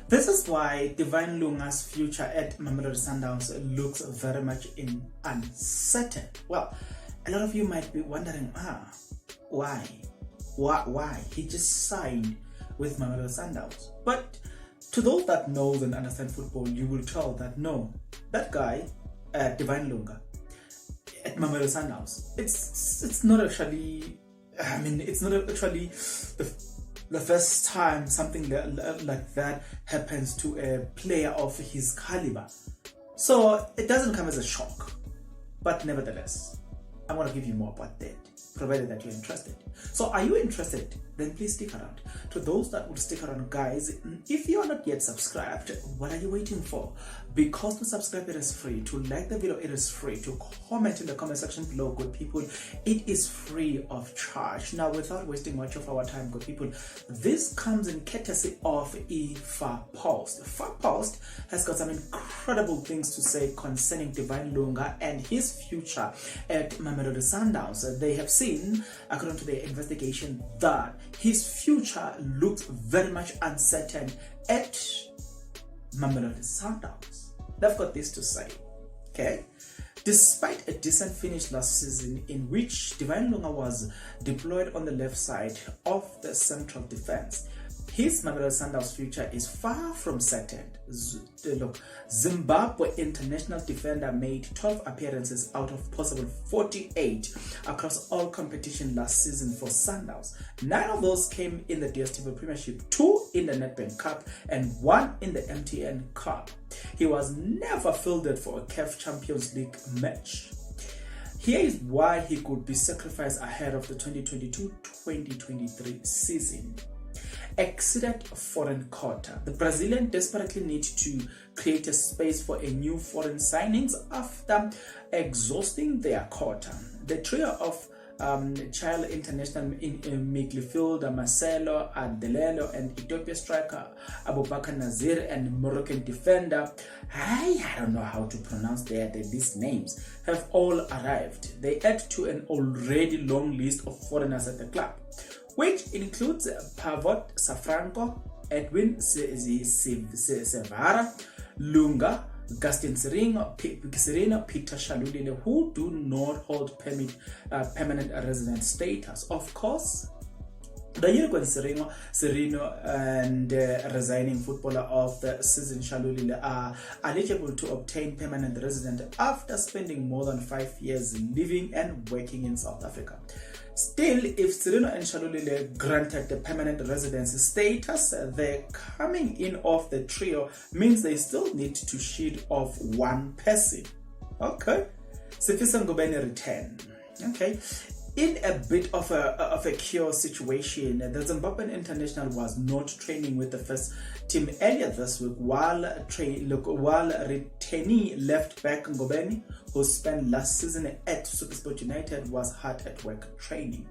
This is why Divine Lunga'S future at Mamelodi Sundowns looks very much uncertain. Well, a lot of you might be wondering, why? Why? He just signed with Mamelodi Sundowns. But to those that know and understand football, you will tell that no, that guy, Divine Lunga, at Mamelodi Sundowns, it's not actually, it's not actually the first time something like that happens to a player of his caliber. So it doesn't come as a shock. But nevertheless, I'm going to give you more about that, provided that you're interested. So are you interested? Then please stick around. To those that would stick around, guys, if you are not yet subscribed, what are you waiting for? Because to subscribe, it is free. To like the video, it is free. To comment in the comment section below, good people, it is free of charge. Now, without wasting much of our time, good people, this comes in courtesy of Far Post. Far Post has got some incredible things to say concerning Divine Lunga and his future at Mamelodi Sundowns. They have seen, according to their investigation, that his future looks very much uncertain at Mamelodi Sundowns. They've got this to say, okay? Despite a decent finish last season in which Divine Lunga was deployed on the left side of the central defense, his Mamelodi Sundowns future is far from certain. Look, Zimbabwe international defender made 12 appearances out of possible 48 across all competition last season for Sundowns. 9 of those came in the DStv Premiership, 2 in the Nedbank Cup, and 1 in the MTN Cup. He was never fielded for a CAF Champions League match. Here is why he could be sacrificed ahead of the 2022-2023 season. Exceeded foreign quota. The Brazilian desperately need to create a space for a new foreign signings after exhausting their quota. The trio of Child international in midfielder Marcelo Adelelo and Ethiopia striker Abubakar Nazir and Moroccan defender, I don't know how to pronounce these names, have all arrived. They add to an already long list of foreigners at the club, which includes Pavot Safranco, Edwin Sevara, Lunga, Gaston Sereno, Peter Shalulile, who do not hold permanent resident status. Of course, the Uruguayan Sereno and resigning footballer of the season Shalulile are eligible to obtain permanent resident after spending more than 5 years living and working in South Africa. Still, if Sereno and Shalulile granted the permanent residency status, the coming in of the trio means they still need to shed off one person. Okay, Sifisa Ngobeni return. Okay, in a bit of a curious situation, the Zimbabwean international was not training with the first team earlier this week, while retaining left back Ngobeni, who spent last season at SuperSport United, was hard at work training.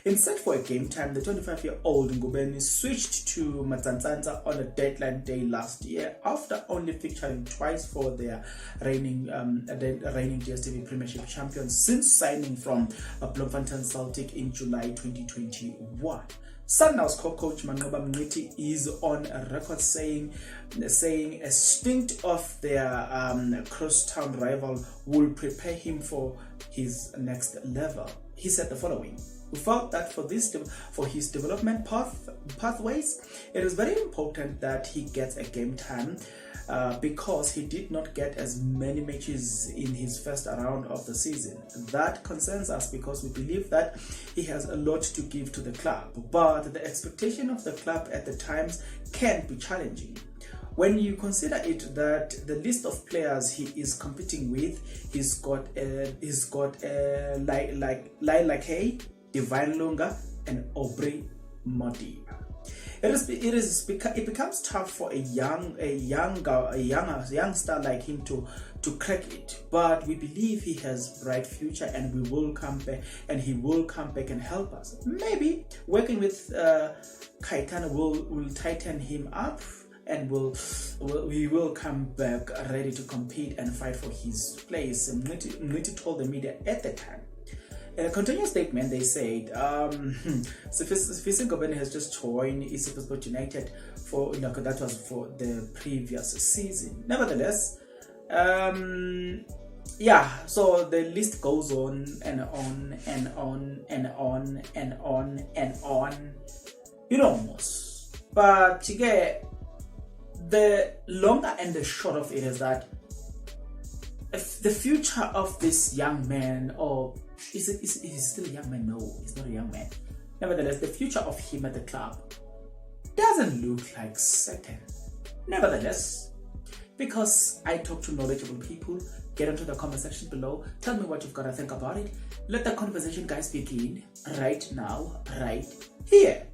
Instead, for a game time, the 25-year-old Ngobeni switched to Matsantsantsa on a deadline day last year after only featuring twice for their reigning DStv Premiership champions since signing from Bloemfontein Celtic in July 2021. Sundowns co-coach Manqoba Mngqithi is on record saying a stint of their crosstown rival will prepare him for his next level. He said the following: "We felt that for his development pathways, it is very important that he gets a game time because he did not get as many matches in his first round of the season. That concerns us because we believe that he has a lot to give to the club, but the expectation of the club at the times can be challenging. When you consider it that the list of players he is competing with, he's got Lunga'S, Divine Lunga, and Aubrey Modiba. It becomes tough for a youngster like him to crack it, but we believe he has bright future, and he will come back and help us. Maybe working with Kaitana will tighten him up, and we will come back ready to compete and fight for his place," Mngqithi told the media at the time. In a continuous statement, they said, Sifisi Ngobeni has just joined Sport United for, that was for the previous season. Nevertheless, yeah, so the list goes on and on and on and on and on and on. Most. But the longer and the short of it is that if the future of this young man, or is he still a young man? No, he's not a young man. Nevertheless, the future of him at the club doesn't look like certain. Nevertheless, because I talk to knowledgeable people, get into the comment section below. Tell me what you've got to think about it. Let the conversation, guys, begin right now, right here.